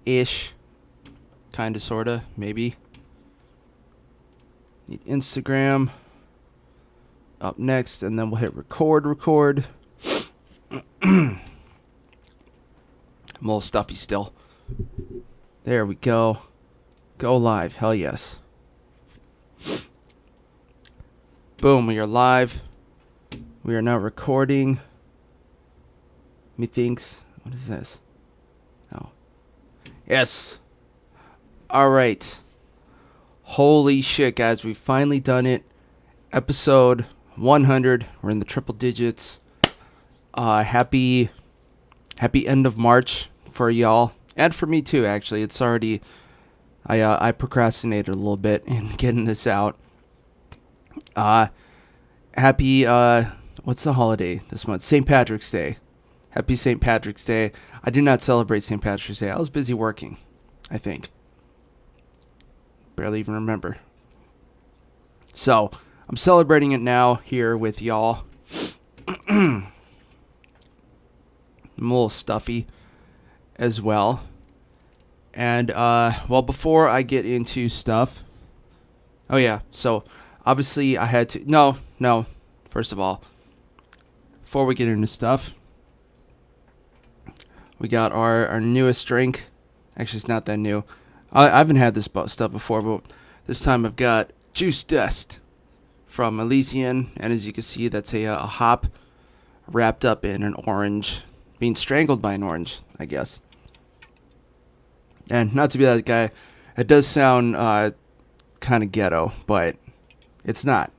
ish. Kinda, sorta, maybe. Need Instagram up next, and then we'll hit record. I'm a little stuffy still. There we go. Go live. Hell yes. Boom, we are live. We are now recording. Methinks. What is this? Oh. Yes. Alright. Holy shit, guys. We've finally done it. Episode 100. We're in the triple digits. Happy end of March for y'all. And for me too, actually. It's already... I procrastinated a little bit in getting this out. Happy, what's the holiday this month? St. Patrick's Day. Happy St. Patrick's Day. I do not celebrate St. Patrick's Day. I was busy working, I think. Barely even remember. So, I'm celebrating it now here with y'all. I'm a little stuffy as well. And, well, before I get into stuff... Oh, yeah. So, obviously, I had to... No. First of all, before we get into stuff, we got our newest drink. Actually, it's not that new. I haven't had this stuff before, but this time I've got Juice Dust from Elysian. And as you can see, that's a hop wrapped up in an orange, being strangled by an orange, I guess. And not to be that guy, it does sound kind of ghetto, but it's not.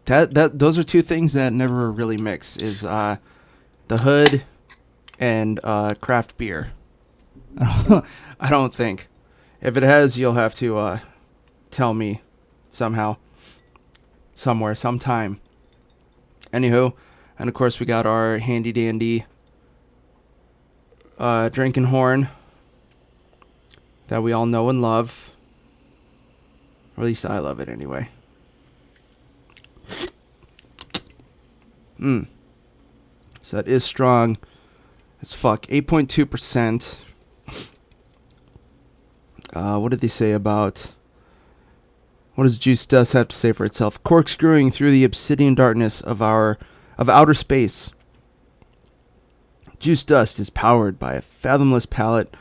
Those are two things that never really mix, is the hood and craft beer. I don't think. If it has, you'll have to tell me somehow, somewhere, sometime. Anywho, and of course we got our handy dandy drinking horn that we all know and love. Or at least I love it anyway. So that is strong as fuck. 8.2%. What did they say about... What does Juice Dust have to say for itself? Corkscrewing through the obsidian darkness of outer space. Juice Dust is powered by a fathomless palate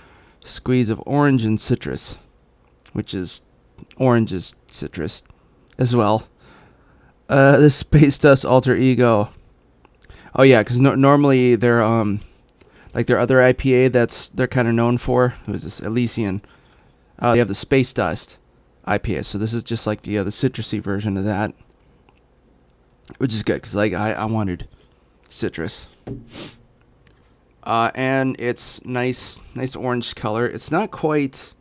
squeeze of orange and citrus. Which is... Orange is citrus as well. This Space Dust alter ego. Oh yeah, because normally they're like their other IPA they're kind of known for. Who's this? Elysian. They have the Space Dust IPA, so this is just like the citrusy version of that, which is good because like I wanted citrus. And it's nice orange color. It's not quite.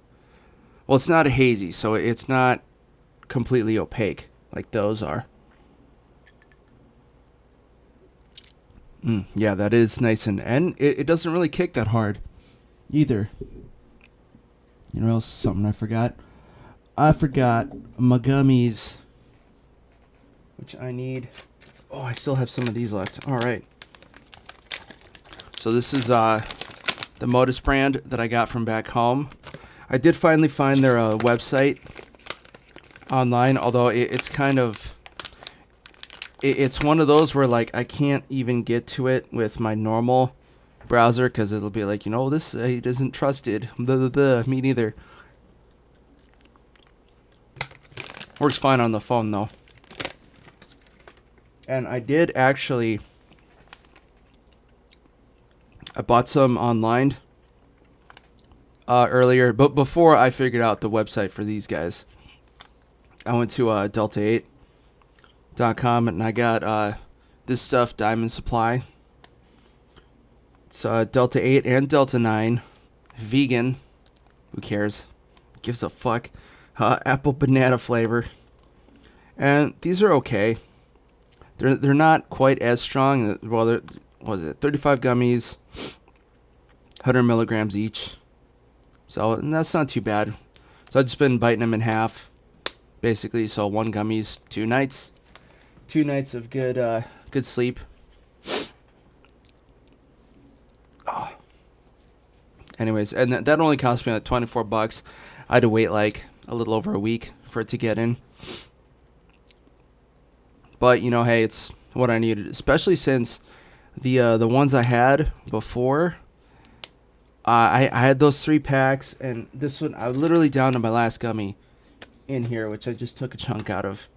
Well, it's not a hazy, so it's not completely opaque like those are. Yeah, that is nice, and it doesn't really kick that hard either. You know what else? Something I forgot. I forgot my gummies, which I need. Oh, I still have some of these left. All right. So this is the Modus brand that I got from back home. I did finally find their website online, although it's kind of... It's one of those where, like, I can't even get to it with my normal browser because it'll be like, this site isn't trusted. Blah, blah, blah. Me neither. Works fine on the phone, though. And I did actually... I bought some online earlier, but before I figured out the website for these guys, I went to Delta8.com and I got this stuff, Diamond Supply. It's Delta 8 and Delta 9, vegan. Who cares? Gives a fuck. Apple banana flavor, and these are okay. They're not quite as strong. Well, what was it? 35 gummies, 100 milligrams each. So that's not too bad. So I've just been biting them in half, basically. So one gummy's 2 nights. 2 nights of good sleep. Oh. Anyways, and that only cost me like $24. I had to wait like a little over a week for it to get in. But hey, it's what I needed, especially since the ones I had before. I had those 3 packs, and this one I was literally down to my last gummy in here, which I just took a chunk out of.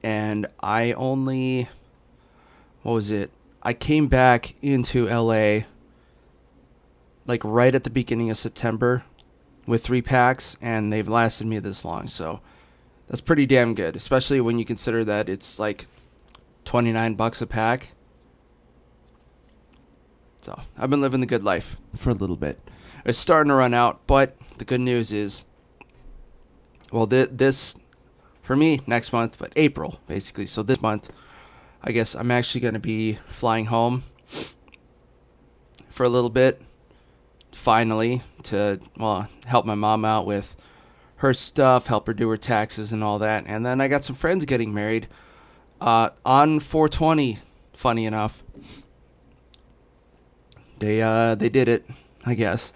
And I only, what was it? I came back into LA like right at the beginning of September with 3 packs, and they've lasted me this long. So that's pretty damn good, especially when you consider that it's like $29 a pack. So I've been living the good life for a little bit. It's starting to run out, but the good news is, well, this for me next month, but April basically. So this month, I guess I'm actually going to be flying home for a little bit, finally, to help my mom out with her stuff, help her do her taxes and all that. And then I got some friends getting married on 420. Funny enough, they did it, I guess.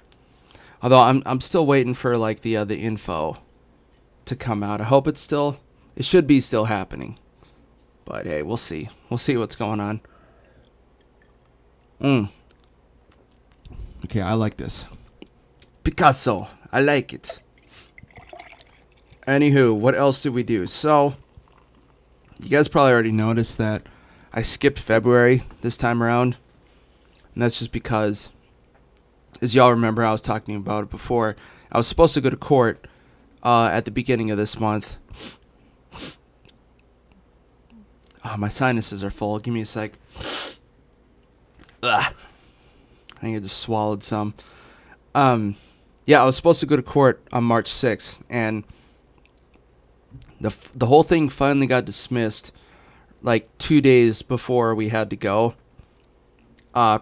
Although I'm still waiting for like the info to come out. I hope it should be still happening. But hey, we'll see. We'll see what's going on. Okay, I like this. Picasso. I like it. Anywho, what else did we do? So, you guys probably already noticed that I skipped February this time around. And that's just because, as y'all remember, I was talking about it before. I was supposed to go to court at the beginning of this month. Oh, my sinuses are full. Give me a sec. Ugh. I think I just swallowed some. Yeah, I was supposed to go to court on March 6th, and the whole thing finally got dismissed like 2 days before we had to go.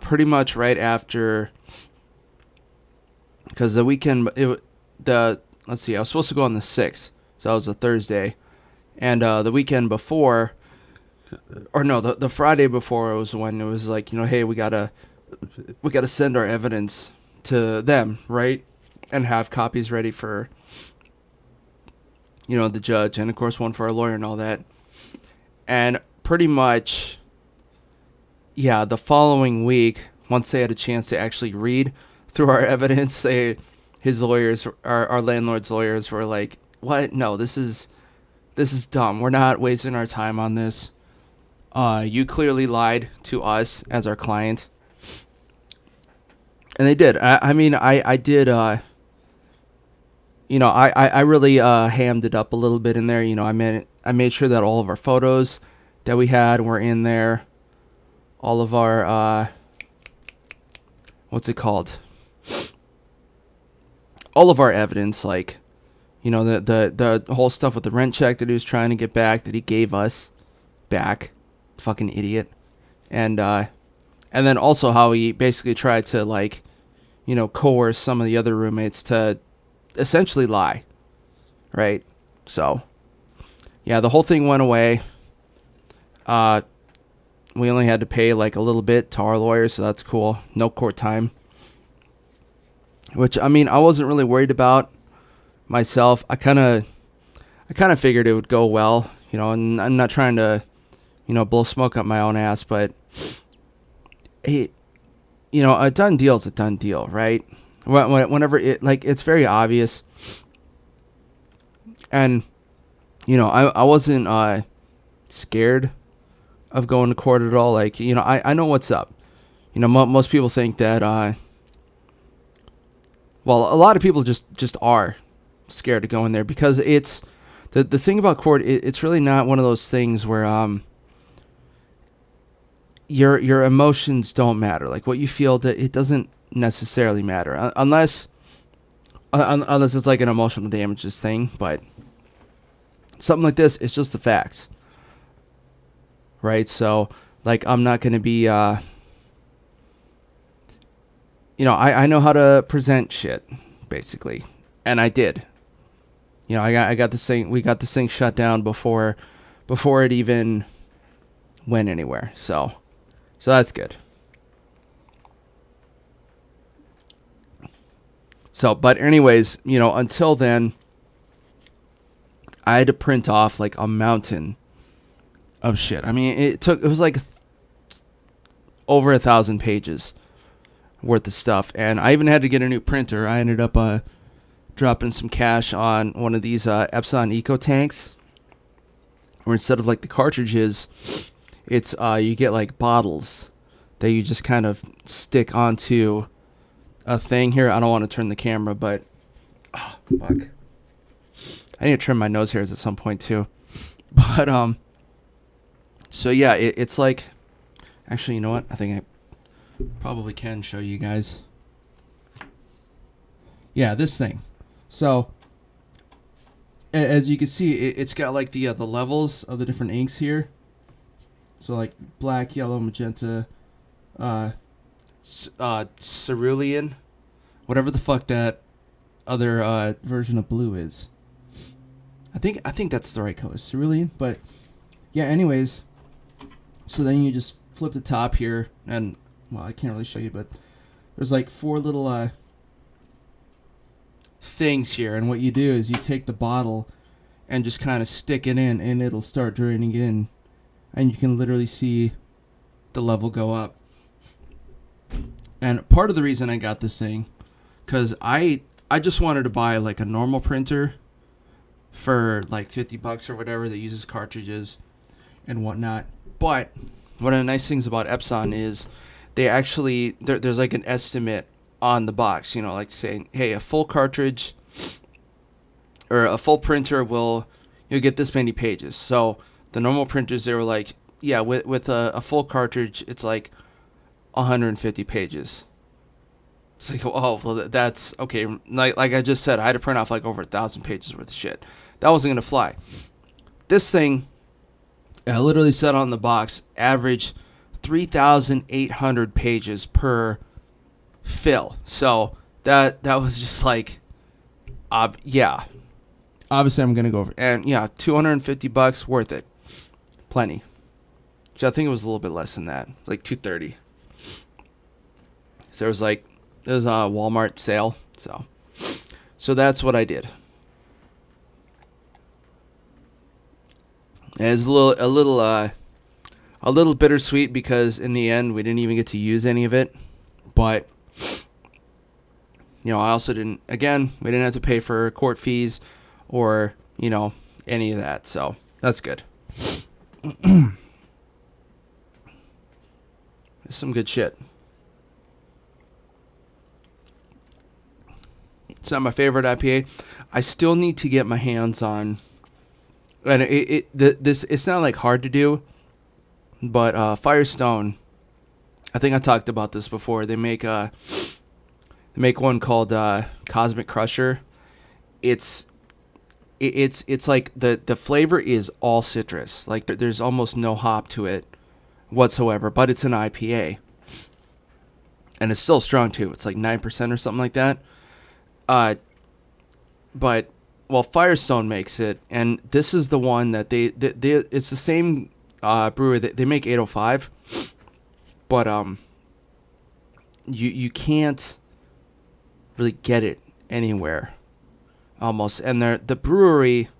Pretty much right after, because the weekend, let's see, I was supposed to go on the 6th, so that was a Thursday, and the weekend before, or no, the Friday before was when it was like, hey, we gotta send our evidence to them, right, and have copies ready for, the judge, and of course one for our lawyer and all that, and pretty much, yeah, the following week, once they had a chance to actually read through our evidence, his lawyers, our landlord's lawyers, were like, "What? No, this is dumb. We're not wasting our time on this. You clearly lied to us as our client." And they did. I mean, I did. I really hammed it up a little bit in there. I made sure that all of our photos that we had were in there. All of our, what's it called? All of our evidence, like, the whole stuff with the rent check that he was trying to get back, that he gave us back. Fucking idiot. And then also how he basically tried to, like, coerce some of the other roommates to essentially lie. Right? So, yeah, the whole thing went away. We only had to pay like a little bit to our lawyer, so that's cool. No court time. Which, I mean, I wasn't really worried about myself. I kind of figured it would go well, and I'm not trying to, blow smoke up my own ass, but a done deal is a done deal, right? Whenever it's very obvious. And, I wasn't scared of going to court at all. Like, I know what's up. Most people think that, well, a lot of people just are scared to go in there, because it's, the thing about court, it's really not one of those things where, your emotions don't matter. Like, what you feel, that it doesn't necessarily matter, unless it's like an emotional damages thing, but something like this, it's just the facts. Right, so, like, I'm not going to be, I know how to present shit, basically, and I did. I got this thing, we got this thing shut down before it even went anywhere, so that's good. So, but anyways, until then, I had to print off like a mountain of shit. I mean, it was like over 1,000 pages worth of stuff, and I even had to get a new printer. I ended up dropping some cash on one of these Epson Eco tanks, where instead of like the cartridges, it's you get like bottles that you just kind of stick onto a thing. Here, I don't want to turn the camera, but fuck, I need to trim my nose hairs at some point too. But so yeah, it's like, actually, you know what? I think I probably can show you guys. Yeah, this thing. So as you can see, it's got like the levels of the different inks here. So like black, yellow, magenta, cerulean, whatever the fuck that other version of blue is. I think that's the right color, cerulean. But yeah, anyways, so then you just flip the top here, and well, I can't really show you, but there's like 4 little things here, and what you do is you take the bottle and just kind of stick it in, and it'll start draining in, and you can literally see the level go up. And part of the reason I got this thing, because I just wanted to buy like a normal printer for like $50 or whatever that uses cartridges and whatnot. But one of the nice things about Epson is they actually, there's like an estimate on the box, like saying, hey, a full cartridge or a full printer you'll get this many pages. So the normal printers, they were like, yeah, with a full cartridge, it's like 150 pages. It's like, oh, well, that's okay. Like I just said, I had to print off like over 1,000 pages worth of shit. That wasn't gonna fly. This thing, I literally said on the box, average 3,800 pages per fill. So that was just like, yeah. Obviously, I'm gonna go over, and yeah, $250 worth it, plenty. Which I think it was a little bit less than that, like $230. So there was a Walmart sale, so that's what I did. And it's a little bittersweet because in the end we didn't even get to use any of it, but I also didn't. Again, we didn't have to pay for court fees or any of that, so that's good. Some good shit. It's not my favorite IPA. I still need to get my hands on, and it's not like hard to do, but Firestone, I think I talked about this before. They make one called Cosmic Crusher. It's like the flavor is all citrus. Like there's almost no hop to it whatsoever, but it's an IPA, and it's still strong too. It's like 9% or something like that. But Firestone makes it, and this is the one that they it's the same brewer that they make 805, but you can't really get it anywhere almost, and the brewery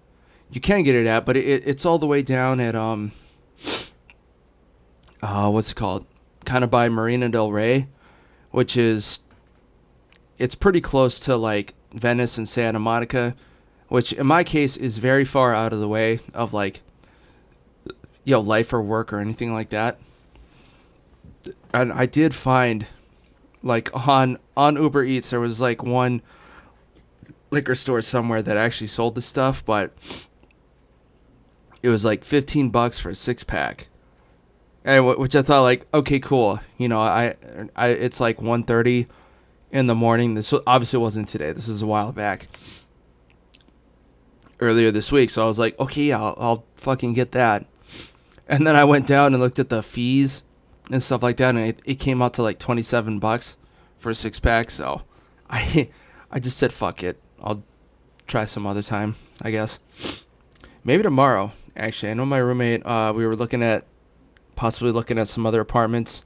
you can get it at, but it's all the way down at what's it called, kind of by Marina del Rey, which is, it's pretty close to like Venice and Santa Monica, which in my case is very far out of the way of like life or work or anything like that. And I did find like on Uber Eats there was like one liquor store somewhere that actually sold the stuff, but it was like $15 for a 6-pack. And which I thought like, okay, cool. I it's like 1:30 in the morning. This obviously wasn't today. This was a while back, earlier this week. So I was like, okay, yeah, I'll fucking get that. And then I went down and looked at the fees and stuff like that, and it came out to like $27 for a 6-pack. So I just said, fuck it. I'll try some other time, I guess. Maybe tomorrow, actually. I know my roommate, we were possibly looking at some other apartments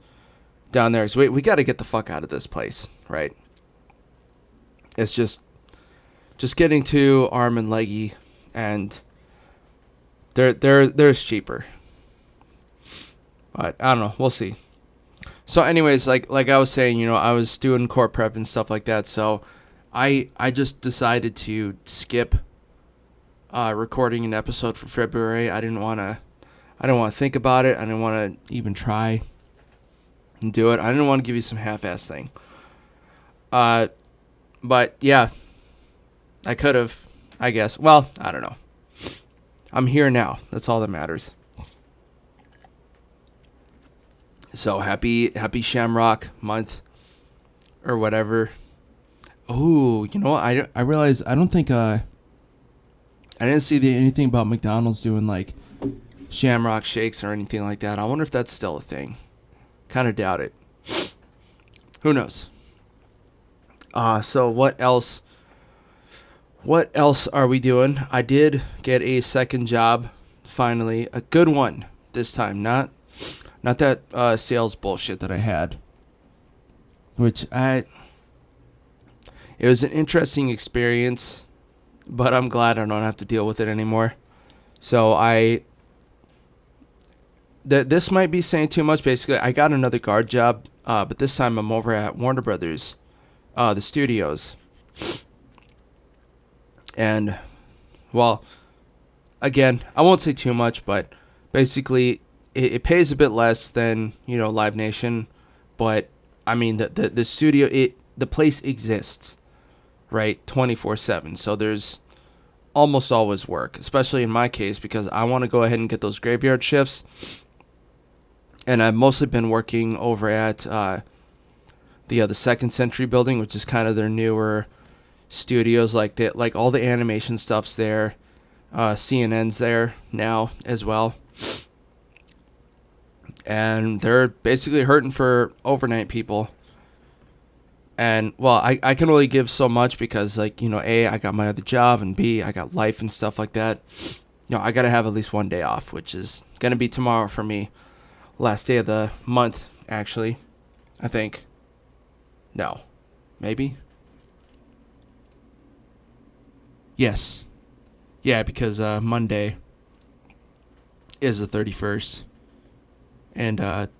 down there. So we got to get the fuck out of this place, right? It's just getting to arm and leggy, and there's cheaper. But I don't know. We'll see. So, anyways, like I was saying, I was doing core prep and stuff like that. So, I just decided to skip recording an episode for February. I didn't want to think about it. I didn't want to even try and do it. I didn't want to give you some half-ass thing. But yeah, I could have, I guess. Well, I don't know. I'm here now. That's all that matters. So happy Shamrock month or whatever. Oh, I realized I don't think I didn't see anything about McDonald's doing like Shamrock shakes or anything like that. I wonder if that's still a thing. Kind of doubt it. Who knows? So what else? What else are we doing? I did get a second job, finally, a good one this time. Not that sales bullshit that I had, it was an interesting experience, but I'm glad I don't have to deal with it anymore. So this might be saying too much. Basically, I got another guard job, but this time I'm over at Warner Brothers, the studios. And, well, again, I won't say too much, but basically it pays a bit less than, Live Nation, but I mean the studio, the place exists, right, 24/7. So there's almost always work, especially in my case, because I want to go ahead and get those graveyard shifts. And I've mostly been working over at the Second Century building, which is kind of their newer studios. Like all the animation stuff's there. CNN's there now as well. And they're basically hurting for overnight people. And, well, I can only give so much because, A, I got my other job, and B, I got life and stuff like that. I got to have at least one day off, which is going to be tomorrow for me. Last day of the month, actually. I think. No. Maybe? Yes. Yeah, because Monday is the 31st. And,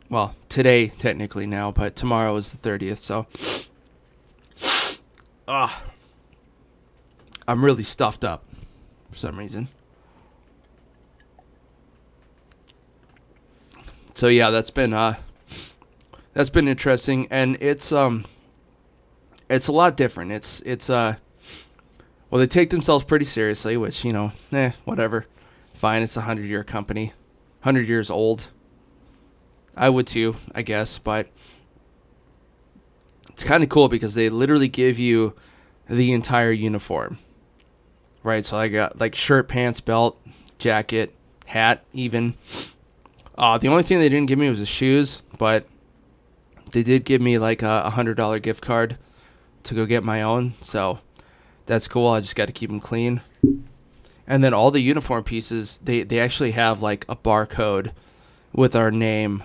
well, today, technically now, but tomorrow is the 30th, so. I'm really stuffed up for some reason. So, yeah, that's been interesting, and it's a lot different. Well, they take themselves pretty seriously, which, whatever. Fine, it's a 100-year company. 100 years old. I would too, I guess, but it's kind of cool because they literally give you the entire uniform. Right, so I got, shirt, pants, belt, jacket, hat, even. The only thing they didn't give me was the shoes, but they did give me, a $100 gift card to go get my own, so that's cool. I just got to keep them clean. And then all the uniform pieces, they actually have, a barcode with our name,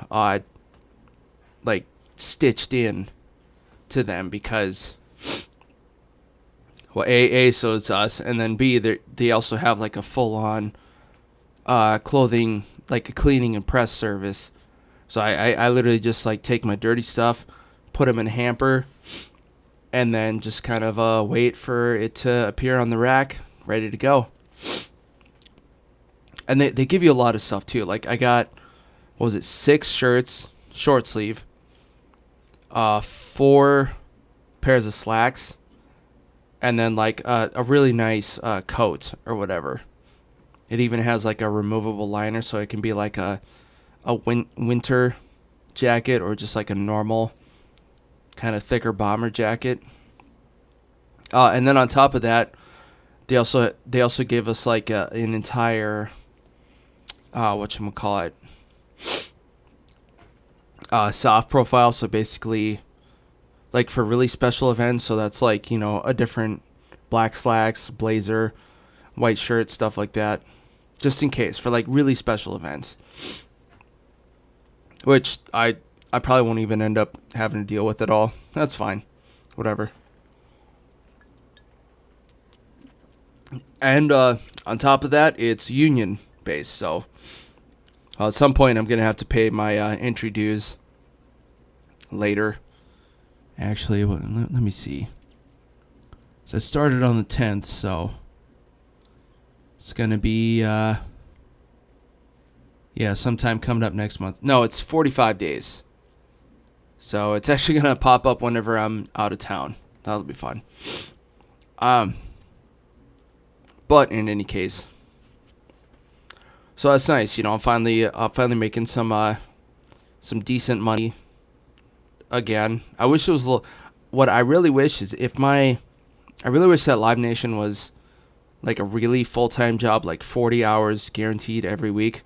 stitched in to them because, well, A, so it's us, and then B, they also have, a full-on clothing, a cleaning and press service. So I literally just, take my dirty stuff, put them in a hamper, and then just kind of wait for it to appear on the rack, ready to go. And they give you a lot of stuff, too. I got, 6 shirts, short sleeve, 4 pairs of slacks, and then, a really nice coat or whatever. It even has, a removable liner, so it can be, a winter jacket or just, a normal kind of thicker bomber jacket. And then on top of that, they also give us, an entire, whatchamacallit, soft profile. So basically, for really special events, so that's a different black slacks, blazer, white shirt, stuff like that, just in case for really special events, which I probably won't even end up having to deal with at all. That's fine, whatever. And on top of that, it's union based. So at some point, I'm gonna have to pay my entry dues later. Actually, let me see. So I started on the 10th, so it's gonna be sometime coming up next month. No, it's 45 days. So it's actually gonna pop up whenever I'm out of town. That'll be fun. But in any case, so that's nice. I'm finally making some decent money again. I wish it was a little. What I really wish is I really wish that Live Nation was like a really full-time job, like 40 hours guaranteed every week.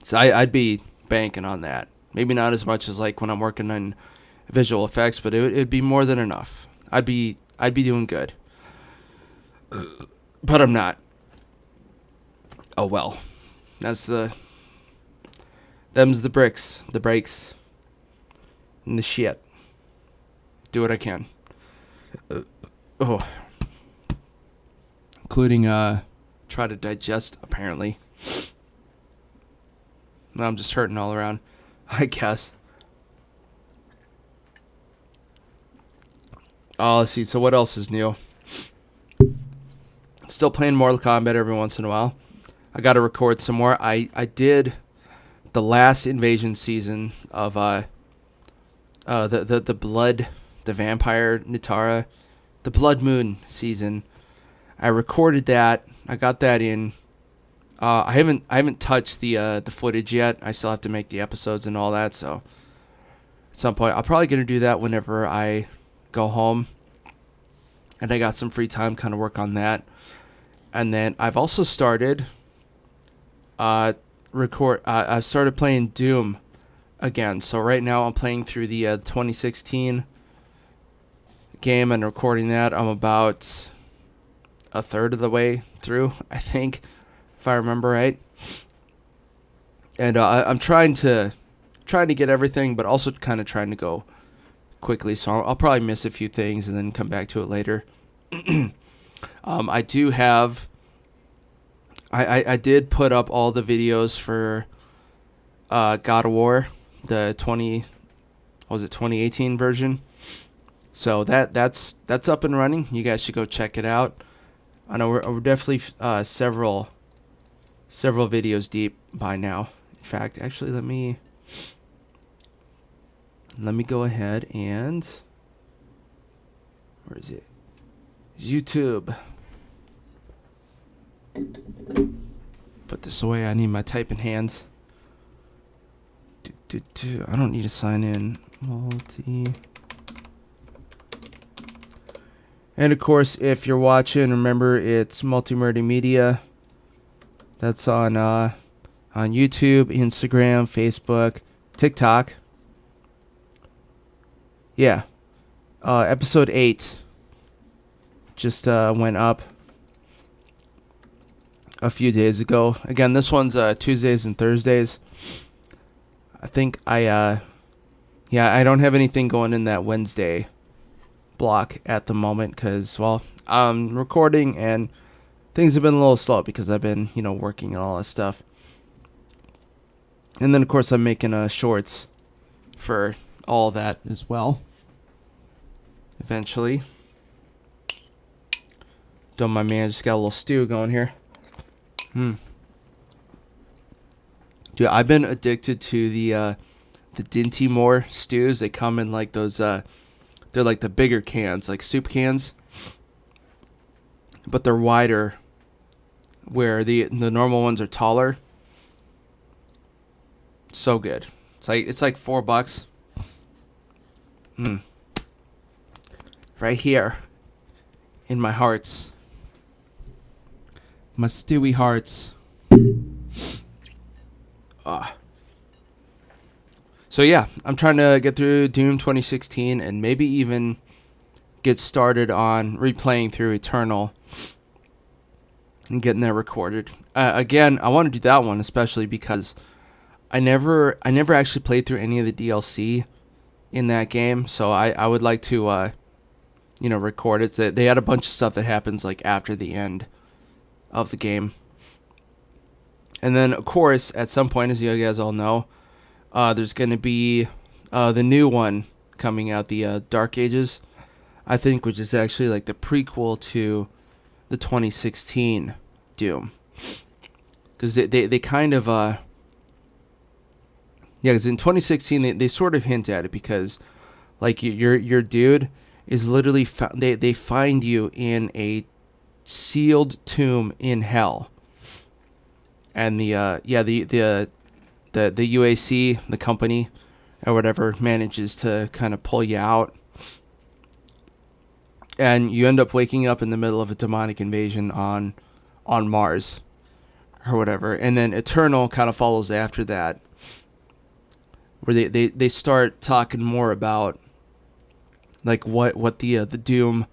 So I'd be banking on that. Maybe not as much as like when I'm working on visual effects, but it'd be more than enough. I'd be doing good. But I'm not. Oh well. Them's the breaks, and the shit. Do what I can. Including try to digest apparently. Now I'm just hurting all around, I guess. Oh, let's see. So what else is new? Still playing Mortal Kombat every once in a while. I got to record some more. I did the last Invasion season of the Blood, the Vampire Nitara, the Blood Moon season. I recorded that. I got that in. I haven't touched the footage yet. I still have to make the episodes and all that. So at some point, I'm probably gonna do that whenever I go home, and I got some free time, kind of work on that. And then I've also started I've started playing Doom again. So right now I'm playing through the 2016 game and recording that. I'm about a third of the way through, I think, if I remember right. And I'm trying to get everything, but also kind of trying to go quickly. So I'll probably miss a few things and then come back to it later. I do have. I did put up all the videos for God of War, the 2018 version. So that's up and running. You guys should go check it out. I know we're definitely several videos deep by now. In fact, actually, let me go ahead and where is it? YouTube. Put this away. I need my typing hands. I don't need to sign in. And of course, if you're watching, remember it's Multi-Murdy Media. That's on YouTube, Instagram, Facebook, TikTok. Yeah. Episode 8 just went up a few days ago. Again, this one's Tuesdays and Thursdays. I think I don't have anything going in that Wednesday block at the moment because, well, I'm recording and things have been a little slow because I've been, working and all that stuff. And then, of course, I'm making shorts for all that as well. Eventually. Don't mind me, I just got a little stew going here. Dude, I've been addicted to the Dinty Moore stews. They come in like those, they're like the bigger cans, like soup cans. But they're wider, where the normal ones are taller. So good. It's like $4. Right here. In my hearts. My stewy hearts. So yeah, I'm trying to get through Doom 2016 and maybe even get started on replaying through Eternal and getting that recorded. Again, I want to do that one especially because I never actually played through any of the DLC in that game, so I would like to record it. They had a bunch of stuff that happens like after the end of the game. And then, of course, at some point, as you guys all know, there's going to be the new one coming out, the Dark Ages, I think, which is actually like the prequel to the 2016 Doom. Because they kind of, yeah, because in 2016, they sort of hint at it, because, like, your dude is literally, they find you in a sealed tomb in hell. And the UAC, the company or whatever, manages to kind of pull you out, and you end up waking up in the middle of a demonic invasion on Mars or whatever. And then Eternal kind of follows after that, where they start talking more about like what the Doom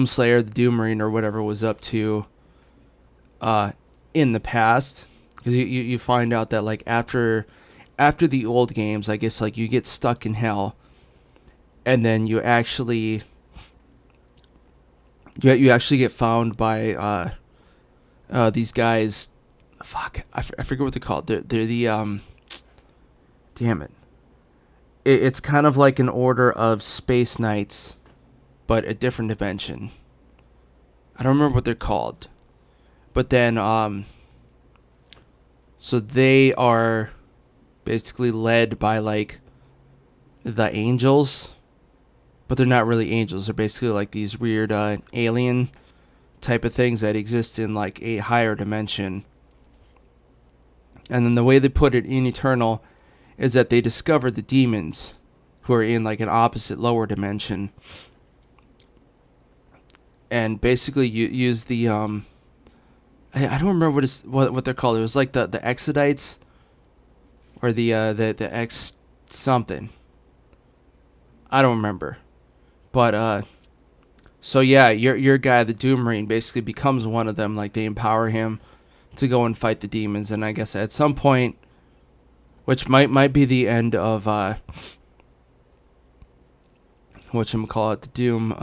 Slayer, the Doom Marine or whatever was up to in the past. Because you find out that like after the old games, I guess, like, you get stuck in hell, and then you actually get found by these guys. Fuck, I forget what they're called. They're the damn it. It's kind of like an order of space knights, but a different dimension. I don't remember what they're called. But then so they are basically led by like the angels, but they're not really angels. They're basically like these weird alien type of things that exist in like a higher dimension. And then the way they put it in Eternal is that they discover the demons who are in like an opposite lower dimension, and basically you use the I don't remember what they're called. It was like the Exodites, or the X something. I don't remember. But so yeah, your guy, the Doom Marine, basically becomes one of them. Like, they empower him to go and fight the demons, and I guess at some point, which might be the end of whatchamacallit, the Doom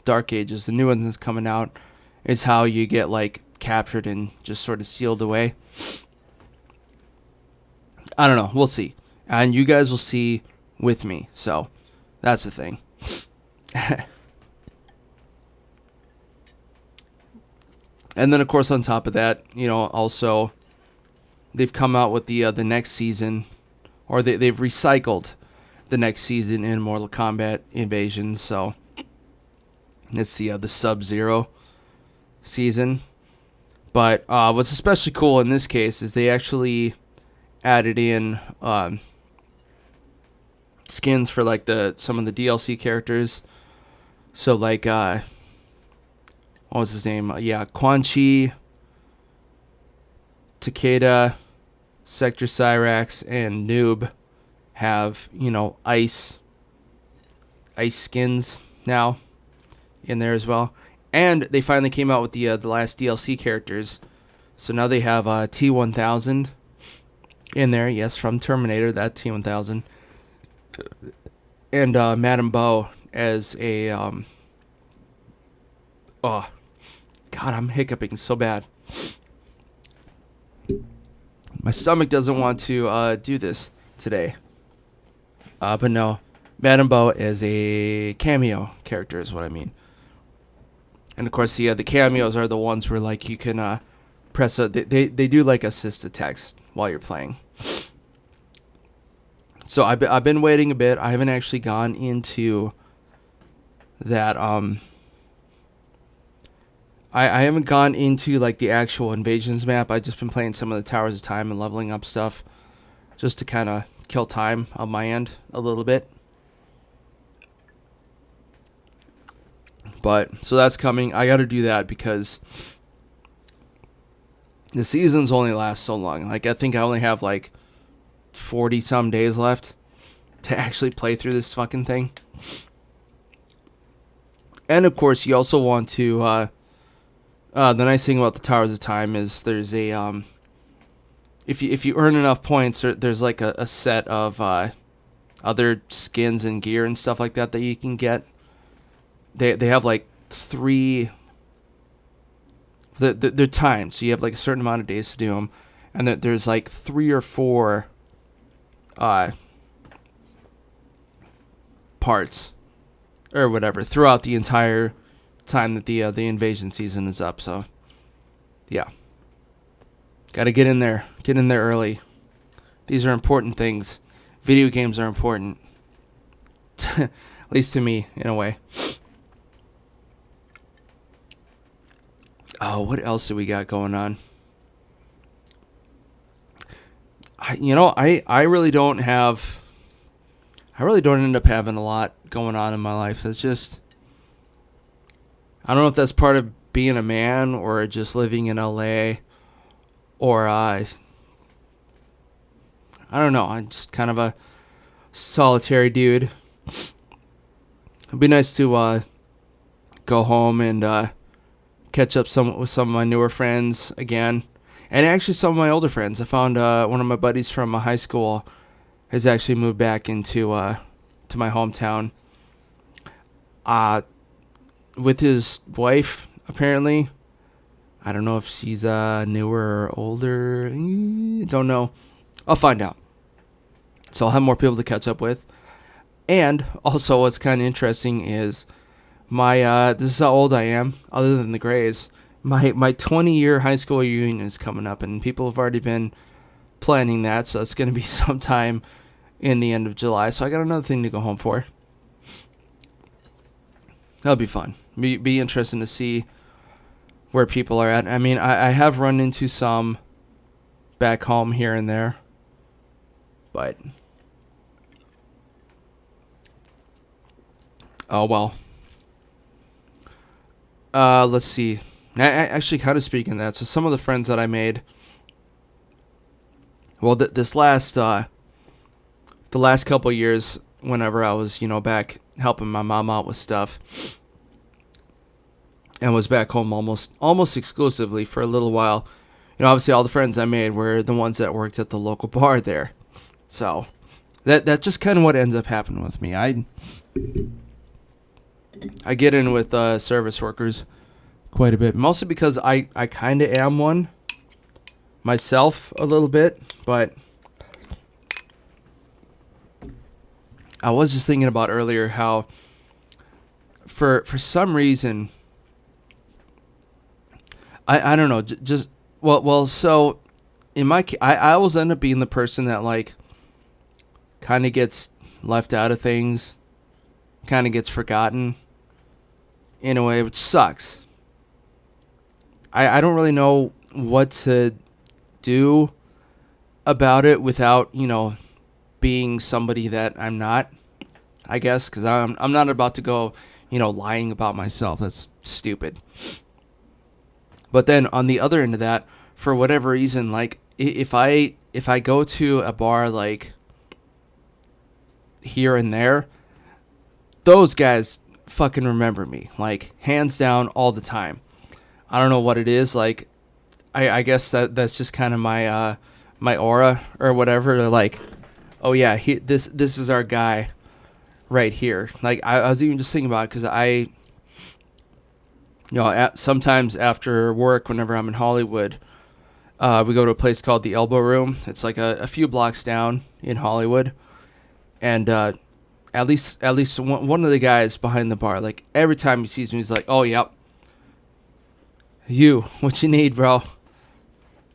Dark Ages, the new one that's coming out, is how you get like captured and just sort of sealed away. I don't know. We'll see. And you guys will see with me. So that's the thing. And then, of course, on top of that, also, they've come out with the next season, or they've recycled the next season in Mortal Kombat Invasions. So it's the Sub-Zero season. But what's especially cool in this case is they actually added in skins for like some of the DLC characters. So like what was his name? Quan Chi, Takeda, Sector Cyrax, and Noob have ice skins now in there as well. And they finally came out with the last DLC characters. So now they have T-1000 in there. Yes, from Terminator, that T-1000. And Madame Bo as a... oh, God, I'm hiccuping so bad. My stomach doesn't want to do this today. But no, Madame Bo is a cameo character is what I mean. And of course, the cameos are the ones where like you can press they do like assist to text while you're playing. So I've been waiting a bit. I haven't actually gone into that. I haven't gone into like the actual invasions map. I've just been playing some of the Towers of Time and leveling up stuff, just to kind of kill time on my end a little bit. But, so that's coming. I got to do that because the seasons only last so long. Like, I think I only have like 40 some days left to actually play through this fucking thing. And of course, you also want to, the nice thing about the Towers of Time is there's a, if you earn enough points, there's like a set of, other skins and gear and stuff like that you can get. they have like three. They're timed, so you have like a certain amount of days to do them, and there's like 3 or 4 parts or whatever throughout the entire time that the invasion season is up. So yeah, got to get in there early. These are important things. Video games are important, at least to me in a way. Oh, what else do we got going on? I really don't end up having a lot going on in my life. It's just, I don't know if that's part of being a man or just living in LA, or I don't know. I'm just kind of a solitary dude. It'd be nice to go home and catch up with some of my newer friends again, and actually some of my older friends. I found one of my buddies from high school has actually moved back into to my hometown with his wife, apparently. I don't know if she's newer or older. Don't know. I'll find out. So I'll have more people to catch up with. And also what's kind of interesting is my this is how old I am, other than the Grays. My 20-year high school reunion is coming up, and people have already been planning that, so it's going to be sometime in the end of July. So I got another thing to go home for. That'll be fun. Be interesting to see where people are at. I mean, I have run into some back home here and there, but oh well. Let's see. I actually, kind of speaking of that, so some of the friends that I made, well, this last, the last couple of years, whenever I was, back helping my mom out with stuff, and was back home almost exclusively for a little while, obviously all the friends I made were the ones that worked at the local bar there. So that's just kind of what ends up happening with me. I get in with service workers quite a bit, mostly because I kind of am one myself a little bit, but I was just thinking about earlier how for some reason, I don't know, just so in my I always end up being the person that like kind of gets left out of things, kind of gets forgotten in a way, which sucks. I don't really know what to do about it without, being somebody that I'm not, I guess, because I'm not about to go, lying about myself. That's stupid. But then on the other end of that, for whatever reason, like if I go to a bar like here and there, those guys fucking remember me, like hands down, all the time. I don't know what it is. Like, I guess that's just kind of my my aura or whatever. They're like, oh yeah, this is our guy right here. Like I was even just thinking about it because sometimes after work, whenever I'm in Hollywood, we go to a place called the Elbow Room. It's like a few blocks down in Hollywood, and at least one of the guys behind the bar, like every time he sees me, he's like, oh yep. What you need, bro?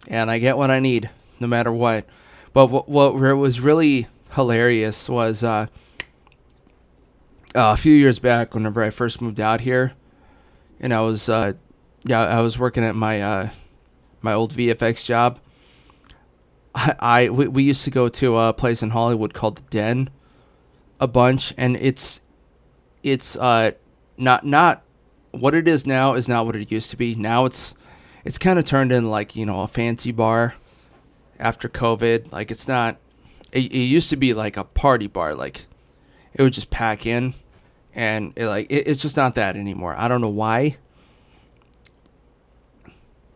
And I get what I need, no matter what. But what was really hilarious was a few years back, whenever I first moved out here, and I was working at my my old VFX job. We used to go to a place in Hollywood called the Den a bunch, and it's not what it is now is not what it used to be. Now it's kind of turned into like, a fancy bar after COVID. Like it's not, it used to be like a party bar. Like it would just pack in, and it's just not that anymore. I don't know why,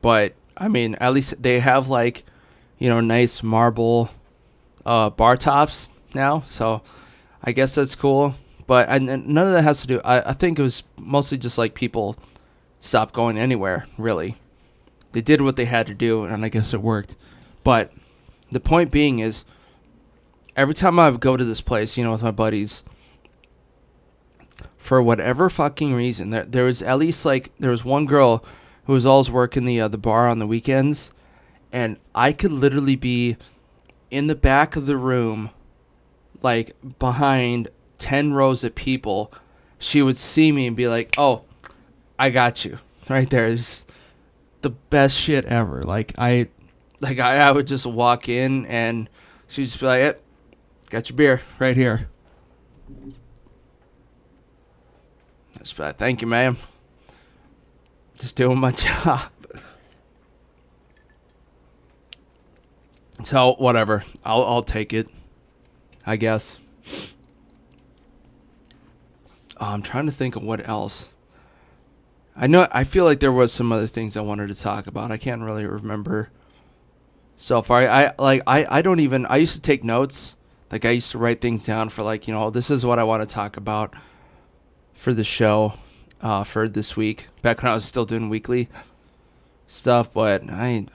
but I mean, at least they have like, nice marble bar tops now. So I guess that's cool. But and none of that has to do. I think it was mostly just like people stopped going anywhere. Really, they did what they had to do, and I guess it worked. But the point being is, every time I would go to this place, with my buddies, for whatever fucking reason, there was at least there was one girl who was always working the bar on the weekends, and I could literally be in the back of the room, like behind 10 rows of people. She would see me and be like, "Oh, I got you right there." It's the best shit ever. I would just walk in and she'd just be like, "Yep, got your beer right here." I'd just be like, "Thank you, ma'am. Just doing my job." So whatever, I'll take it, I guess. I'm trying to think of what else. I feel like there was some other things I wanted to talk about. I can't really remember so far. I don't even. I used to take notes. Like, I used to write things down for this is what I want to talk about for the show, for this week. Back when I was still doing weekly stuff, but I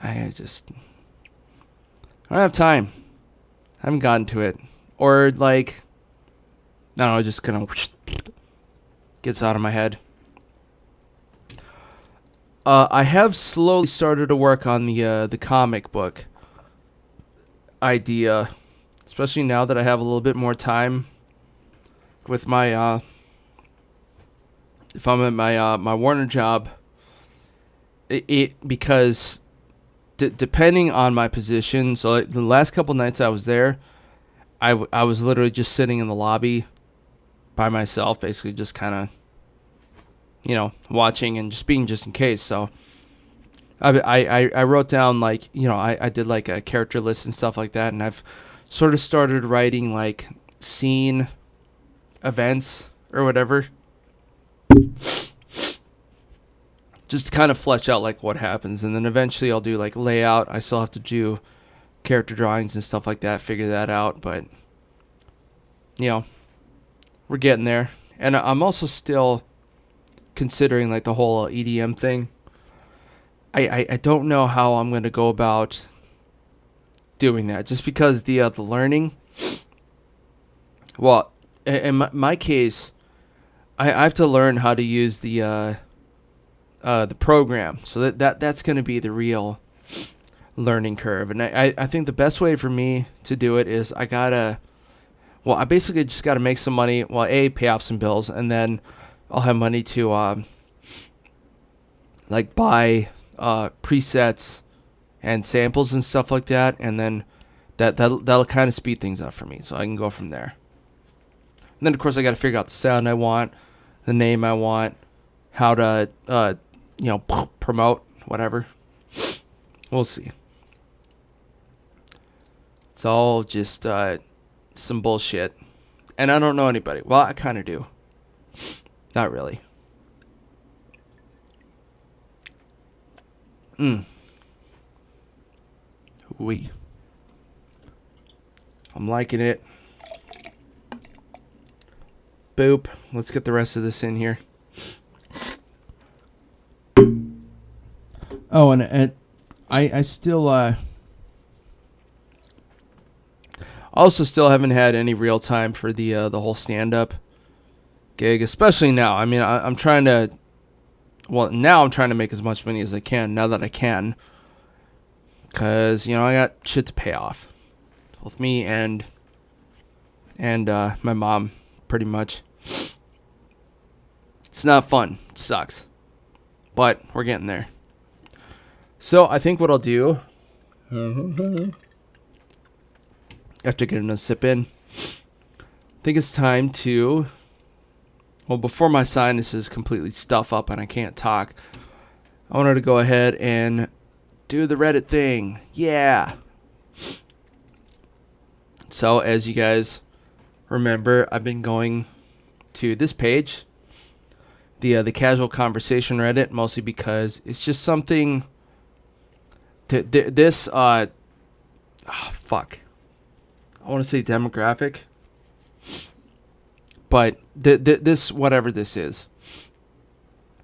don't have time. I haven't gotten to it, or I don't know, it just kind of gets out of my head. I have slowly started to work on the comic book idea, especially now that I have a little bit more time with my if I'm at my Warner job. Because depending on my position, so the last couple nights I was there, I was literally just sitting in the lobby by myself, basically just kind of watching and just being just in case. So I wrote down I did like a character list and stuff like that, and I've sort of started writing like scene events or whatever, just to kind of flesh out like what happens, and then eventually I'll do like layout. I still have to do character drawings and stuff like that, figure that out, but we're getting there. And I'm also still considering like the whole EDM thing. I don't know how I'm going to go about doing that, just because the learning. Well, in my case, I have to learn how to use the program, so that's going to be the real learning curve. And I think the best way for me to do it is I basically just gotta make some money. Well, pay off some bills, and then I'll have money to buy presets and samples and stuff like that, and then that'll kind of speed things up for me, so I can go from there. And then of course I gotta figure out the sound I want, the name I want, how to promote whatever. We'll see. It's all just some bullshit, and I don't know anybody. Well, I kind of do. Not really. I'm liking it. Boop. Let's get the rest of this in here. Oh, and I still also still haven't had any real time for the whole stand-up gig, especially now. I mean, I'm trying to. Well, now I'm trying to make as much money as I can, now that I can. Because, I got shit to pay off. With me and my mom, pretty much. It's not fun. It sucks. But we're getting there. So, I think what I'll do, after getting a sip in, I think it's time to, well, before my sinuses completely stuff up and I can't talk, I wanted to go ahead and do the Reddit thing. Yeah. So, as you guys remember, I've been going to this page, the casual conversation Reddit, mostly because it's just something this fuck. I want to say demographic, But this, whatever this is,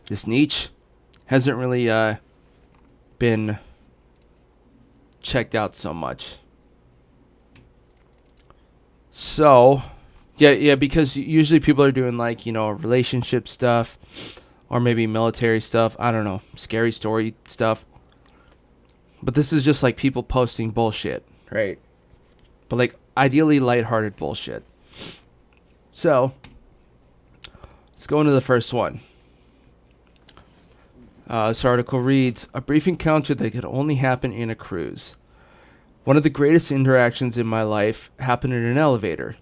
this niche hasn't really been checked out so much. So, yeah, because usually people are doing like, relationship stuff or maybe military stuff. I don't know, scary story stuff. But this is just like people posting bullshit, right? But like ideally lighthearted bullshit. So, let's go into the first one. This article reads, a brief encounter that could only happen in a cruise. One of the greatest interactions in my life happened in an elevator.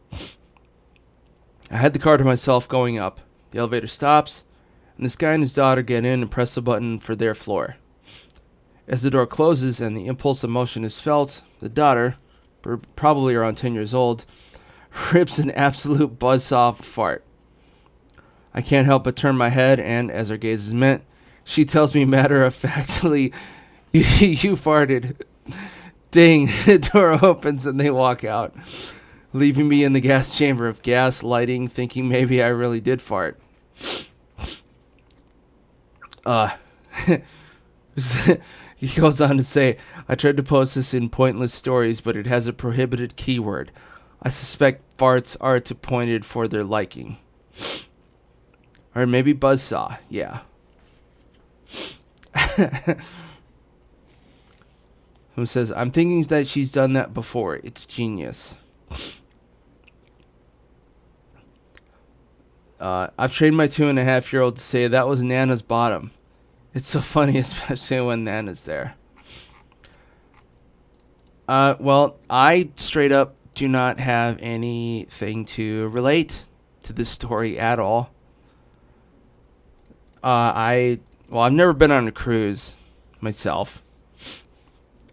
I had the car to myself going up. The elevator stops, and this guy and his daughter get in and press the button for their floor. As the door closes and the impulse of motion is felt, the daughter, probably around 10 years old, rips an absolute buzzsaw of a fart. I can't help but turn my head, and as our gaze is met, she tells me matter-of-factly, you farted. Ding, the door opens and they walk out, leaving me in the gas chamber of gas lighting, thinking maybe I really did fart. He goes on to say, I tried to post this in pointless stories, but it has a prohibited keyword. I suspect farts are to pointed for their liking. Or maybe buzzsaw, yeah. Who says, I'm thinking that she's done that before. It's genius. I've trained my 2.5-year-old to say that was Nana's bottom. It's so funny, especially when Nana's there. Well, I straight up do not have anything to relate to this story at all. I've never been on a cruise myself.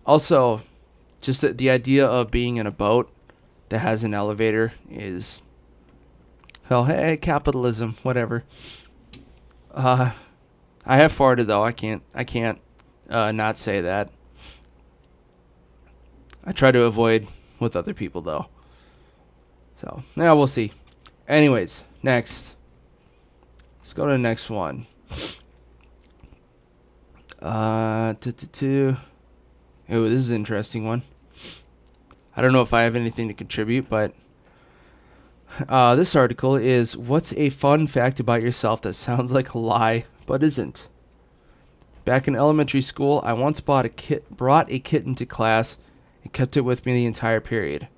Also, just the idea of being in a boat that has an elevator is, well, hey, capitalism, whatever. I have farted though. I can't not say that. I try to avoid with other people though. So, yeah, we'll see. Anyways, next. Let's go to the next one. Oh, this is an interesting one. I don't know if I have anything to contribute, but this article is, what's a fun fact about yourself that sounds like a lie but isn't? Back in elementary school, I once brought a kitten to class and kept it with me the entire period.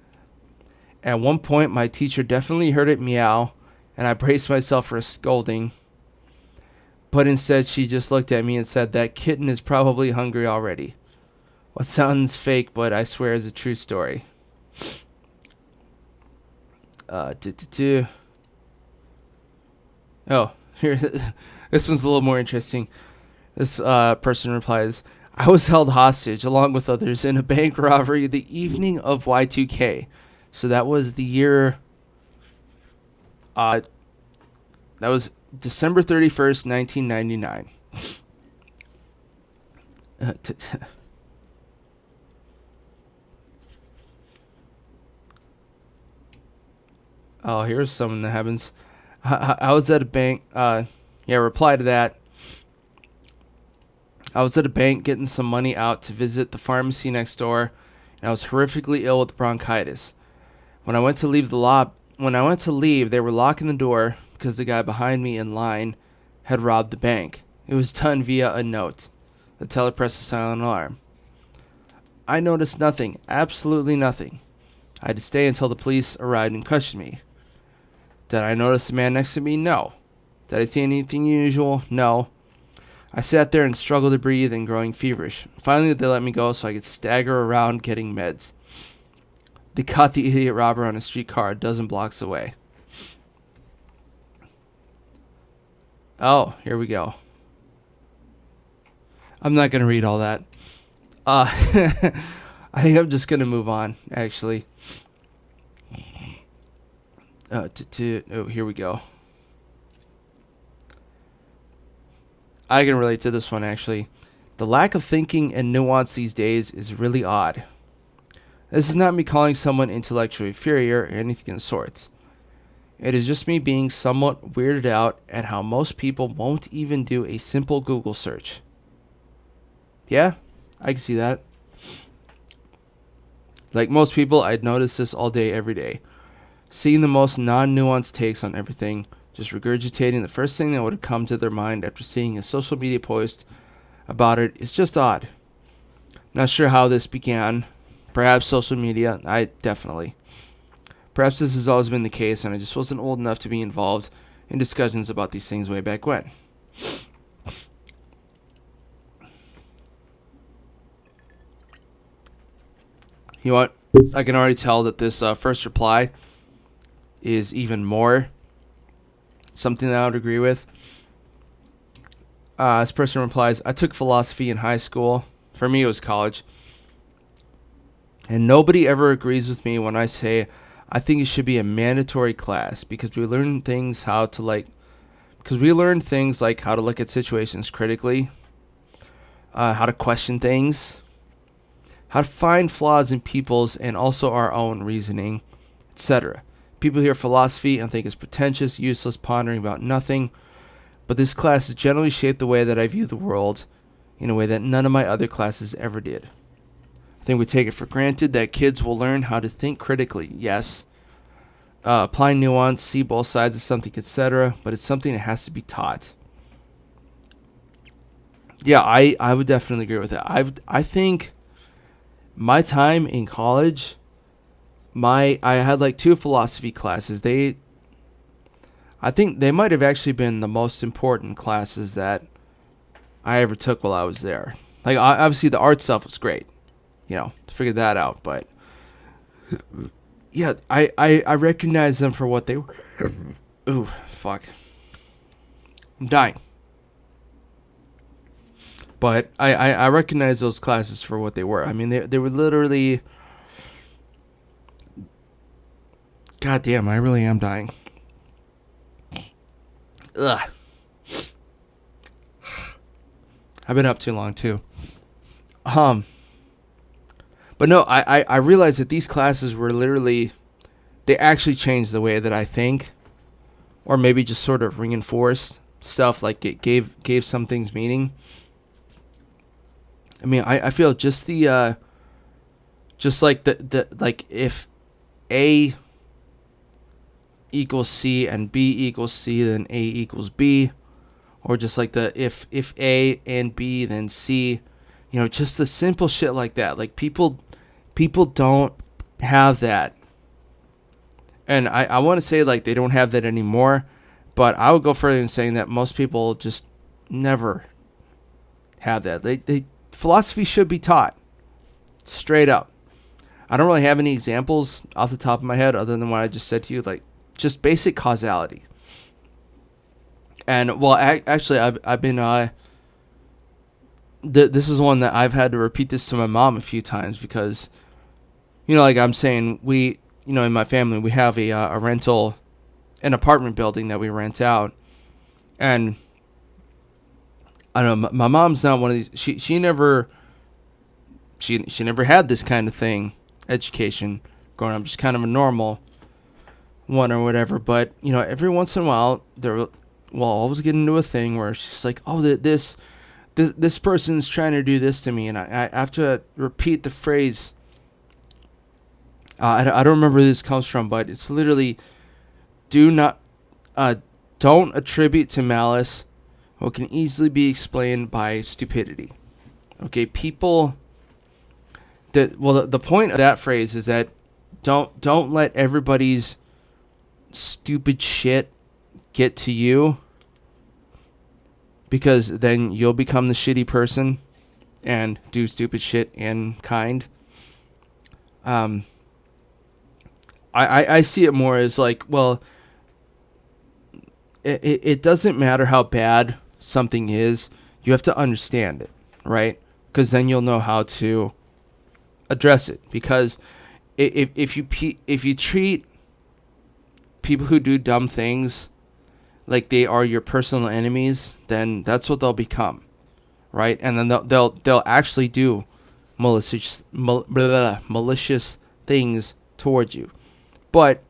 At one point, my teacher definitely heard it meow, and I braced myself for a scolding. But instead, she just looked at me and said, that kitten is probably hungry already. What sounds fake, but I swear is a true story. Oh, here, this one's a little more interesting. This person replies, I was held hostage along with others in a bank robbery the evening of Y2K. So that was the year, that was December 31st, 1999. Oh, here's something that happens. I was at a bank. Reply to that. I was at a bank getting some money out to visit the pharmacy next door, and I was horrifically ill with bronchitis. When I went to leave, they were locking the door because the guy behind me in line had robbed the bank. It was done via a note. The teller pressed the silent alarm. I noticed nothing, absolutely nothing. I had to stay until the police arrived and questioned me. Did I notice the man next to me? No. Did I see anything unusual? No. I sat there and struggled to breathe and growing feverish. Finally, they let me go so I could stagger around getting meds. They caught the idiot robber on a streetcar a dozen blocks away. Oh, here we go. I'm not going to read all that. I think I'm just going to move on, actually. Here we go. I can relate to this one, actually. The lack of thinking and nuance these days is really odd. This is not me calling someone intellectually inferior or anything of the sorts. It is just me being somewhat weirded out at how most people won't even do a simple Google search. Yeah, I can see that. Like most people, I'd notice this all day, every day. Seeing the most non-nuanced takes on everything, just regurgitating the first thing that would have come to their mind after seeing a social media post about it is just odd. Not sure how this began. Perhaps social media. Perhaps this has always been the case and I just wasn't old enough to be involved in discussions about these things way back when. You know what? I can already tell that this first reply is even more something that I would agree with. This person replies, I took philosophy in high school. For me, it was college. And nobody ever agrees with me when I say I think it should be a mandatory class because we learn things like how to look at situations critically, how to question things, how to find flaws in people's and also our own reasoning, etc. People hear philosophy and think it's pretentious, useless, pondering about nothing. But this class has generally shaped the way that I view the world in a way that none of my other classes ever did. I think we take it for granted that kids will learn how to think critically, yes, apply nuance, see both sides of something, etc., but it's something that has to be taught. Yeah, I would definitely agree with that. I think my time in college, I had like 2 philosophy classes. I think they might have actually been the most important classes that I ever took while I was there. Like, obviously the art stuff was great, to figure that out. But yeah, I recognize them for what they were. Ooh, fuck. I'm dying. But I recognize those classes for what they were. I mean, they were literally... God damn, I really am dying. Ugh. I've been up too long, too. But no, I realized that these classes were literally... They actually changed the way that I think. Or maybe just sort of reinforced stuff, like it gave some things meaning. I mean, I feel just the... just like like if A equals C and B equals C, then A equals B. Or just like if A and B, then C. Just the simple shit like that. Like people don't have that. And I want to say like they don't have that anymore. But I would go further in saying that most people just never have that. Philosophy should be taught. Straight up. I don't really have any examples off the top of my head other than what I just said to you. Like, just basic causality. And, well, actually, I've been... this is one that I've had to repeat this to my mom a few times because, like I'm saying, we... in my family, we have an apartment building that we rent out. And I don't know, my mom's not one of these, she never had this kind of thing, education, growing up, just kind of a normal one or whatever. But, every once in a while, I'll always get into a thing where she's like, oh, this person's trying to do this to me. And I have to repeat the phrase. I don't remember where this comes from, but it's literally, don't attribute to malice what can easily be explained by stupidity. Okay, people. The point of that phrase is that don't let everybody's stupid shit get to you, because then you'll become the shitty person and do stupid shit in kind. I see it more as like, well, it doesn't matter how bad something is, you have to understand it, right? Because then you'll know how to address it. Because if you treat people who do dumb things like they are your personal enemies, then that's what they'll become, right? And then they'll actually do malicious things towards you. But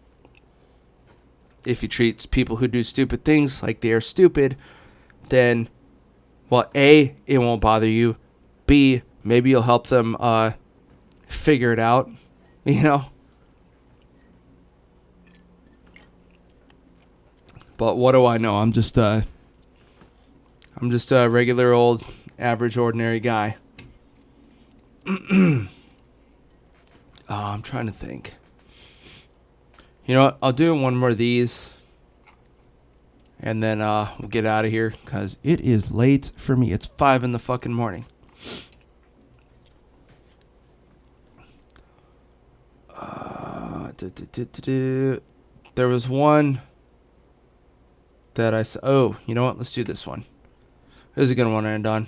if he treats people who do stupid things like they are stupid, then, well, A, it won't bother you. B, maybe you'll help them figure it out, you know? But what do I know? I'm just a regular old average ordinary guy. I'm trying to think. You know what? I'll do one more of these. And then we'll get out of here. Because it is late for me. It's 5 in the fucking morning. There was one that I saw. Oh, you know what? Let's do this one. This is a good one to end on.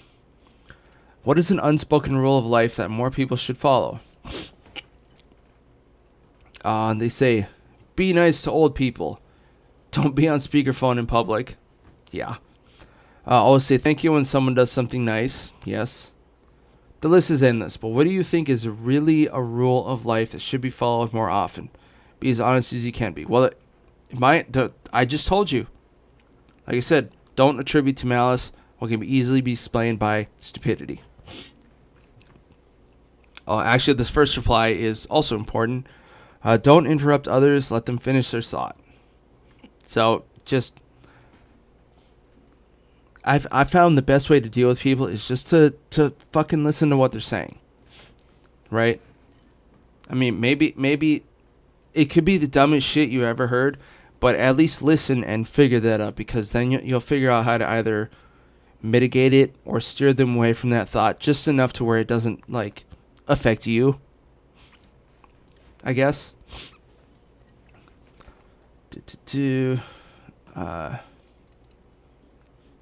What is an unspoken rule of life that more people should follow? They say, be nice to old people. Don't be on speakerphone in public. Yeah. Always say thank you when someone does something nice. Yes. The list is endless, but what do you think is really a rule of life that should be followed more often? Be as honest as you can be. Well, I just told you. Like I said, don't attribute to malice what can easily be explained by stupidity. Actually, this first reply is also important. Don't interrupt others. Let them finish their thought. So, I found the best way to deal with people is just to fucking listen to what they're saying. Right? I mean, maybe it could be the dumbest shit you ever heard, but at least listen and figure that out, because then you'll figure out how to either mitigate it or steer them away from that thought just enough to where it doesn't, like, affect you, I guess.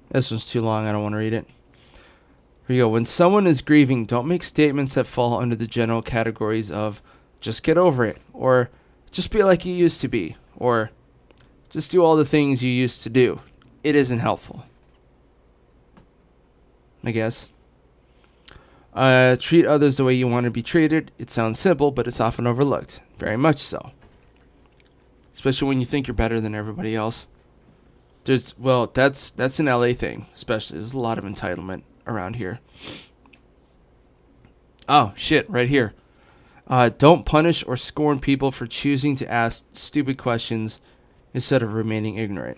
This one's too long. I don't want to read it. Here you go. When someone is grieving, don't make statements that fall under the general categories of just get over it, or just be like you used to be, or just do all the things you used to do. It isn't helpful, I guess. Treat others the way you want to be treated. It sounds simple, but it's often overlooked. Very much so. Especially when you think you're better than everybody else. That's an LA thing, especially. There's a lot of entitlement around here. Oh, shit, right here. Don't punish or scorn people for choosing to ask stupid questions instead of remaining ignorant.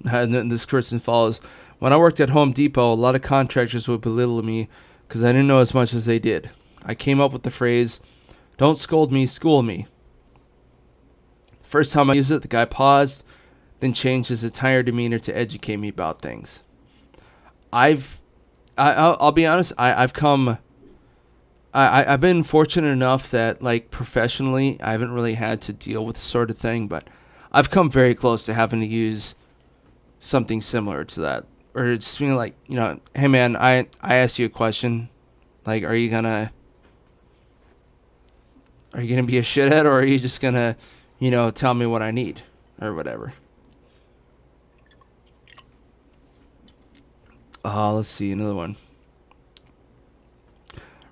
And then this person follows. When I worked at Home Depot, a lot of contractors would belittle me because I didn't know as much as they did. I came up with the phrase, don't scold me, school me. First time I used it, the guy paused, then changed his entire demeanor to educate me about things. I'll be honest, I've been fortunate enough that, like, professionally, I haven't really had to deal with this sort of thing, but I've come very close to having to use something similar to that. Or just being like, you know, hey man, I asked you a question. Like, are you gonna be a shithead, or are you just gonna, you know, tell me what I need or whatever? Let's see, another one.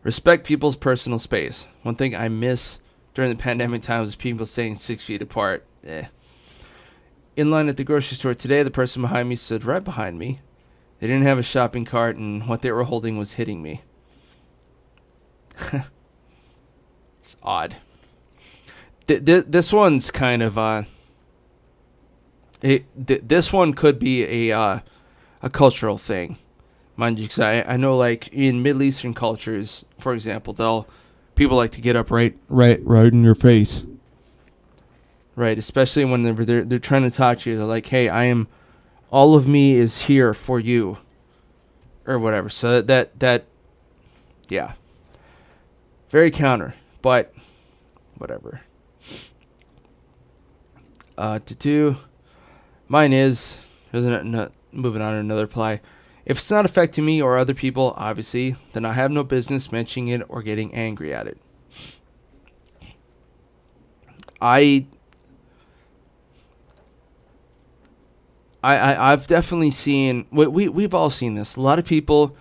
Respect people's personal space. One thing I miss during the pandemic times is people staying 6 feet apart. In line at the grocery store today, the person behind me stood right behind me. They didn't have a shopping cart, and what they were holding was hitting me. It's odd. This one's kind of this one could be a cultural thing, mind you. Cause I know, like, in Middle Eastern cultures, for example, people like to get up right in your face. Right, especially when they're trying to talk to you. They're like, hey, all of me is here for you, or whatever. So that yeah, very counter, but whatever. Mine is, moving on to another reply. If it's not affecting me or other people, obviously, then I have no business mentioning it or getting angry at it. I've definitely seen, we've all seen this. A lot of people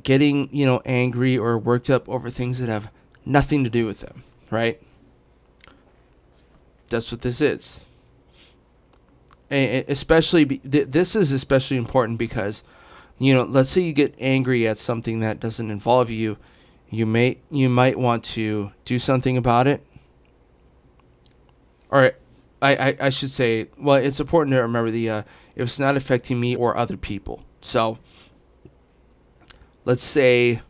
getting, you know, angry or worked up over things that have nothing to do with them. right? That's what this is. And especially, this is especially important because, let's say you get angry at something that doesn't involve you. You might want to do something about it. Or I should say, well, it's important to remember if it's not affecting me or other people. So let's say,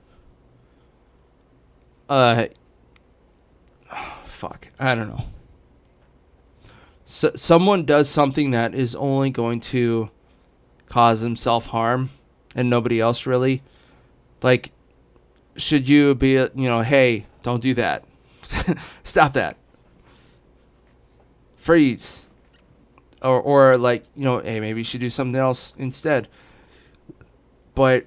I don't know. So someone does something that is only going to cause them self-harm and nobody else really. Like, should you be, hey, don't do that. Stop that. Freeze. Or like, hey, maybe you should do something else instead. But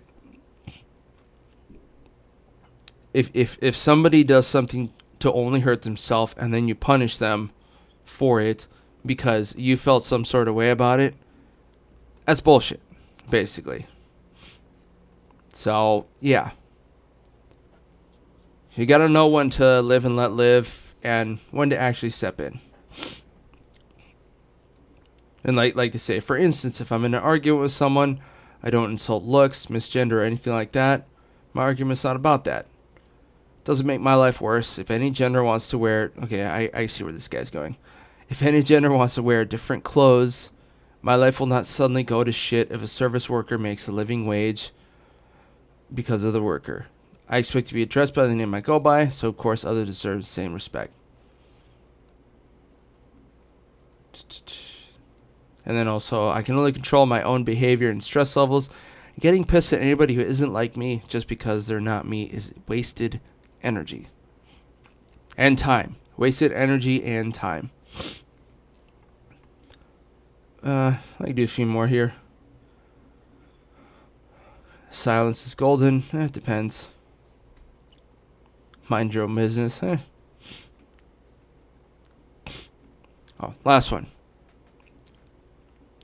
if somebody does something to only hurt themselves and then you punish them for it because you felt some sort of way about it, that's bullshit, basically. So, yeah. You gotta know when to live and let live and when to actually step in. And like to say, for instance, if I'm in an argument with someone, I don't insult looks, misgender, or anything like that. My argument's not about that. Doesn't make my life worse. If any gender wants to wear... Okay, I see where this guy's going. If any gender wants to wear different clothes, my life will not suddenly go to shit if a service worker makes a living wage because of the worker. I expect to be addressed by the name I go by, so of course others deserve the same respect. And then also, I can only control my own behavior and stress levels. Getting pissed at anybody who isn't like me just because they're not me is wasted energy. And time. Wasted energy and time. I can do a few more here. Silence is golden. It depends. Mind your own business. Oh, last one.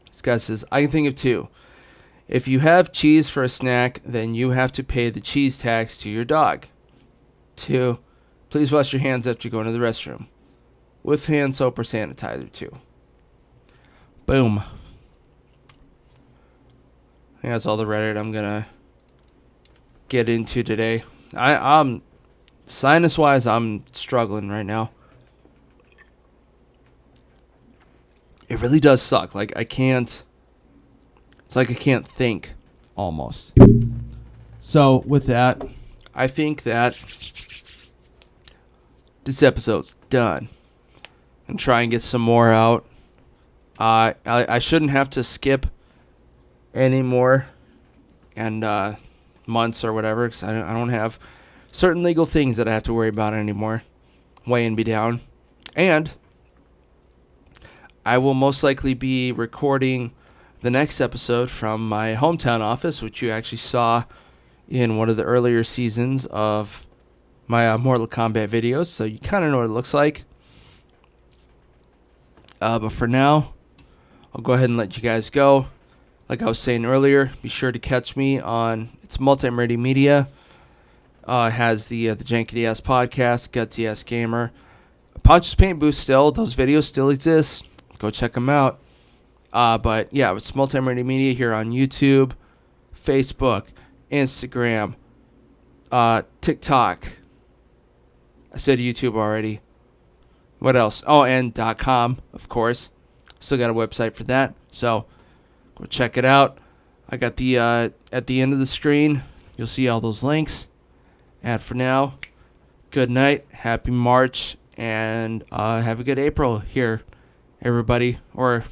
This guy says, I can think of two. If you have cheese for a snack, then you have to pay the cheese tax to your dog. 2. Please wash your hands after going to the restroom. With hand soap or sanitizer, too. Boom. I think that's all the Reddit I'm going to get into today. I'm sinus-wise, I'm struggling right now. It really does suck. Like, it's like I can't think, almost. So, with that, I think that this episode's done. And try and get some more out. I shouldn't have to skip any more and months or whatever, because I don't have certain legal things that I have to worry about anymore, weighing me down. And I will most likely be recording the next episode from my hometown office, which you actually saw in one of the earlier seasons of my Mortal Kombat videos, so you kind of know what it looks like. But for now, I'll go ahead and let you guys go. Like I was saying earlier, be sure to catch me on, it's Multi-Murdy Media. It has the Jankety Ass Podcast, Gutsy Ass Gamer. Pontius Paint Booth still, those videos still exist. Go check them out. But yeah, it's Multi-Murdy Media here on YouTube, Facebook, Instagram, TikTok. I said YouTube already. What else? Oh, and .com, of course. Still got a website for that. So go check it out. I got the at the end of the screen. You'll see all those links. And for now, good night, happy March, and have a good April here, everybody. Or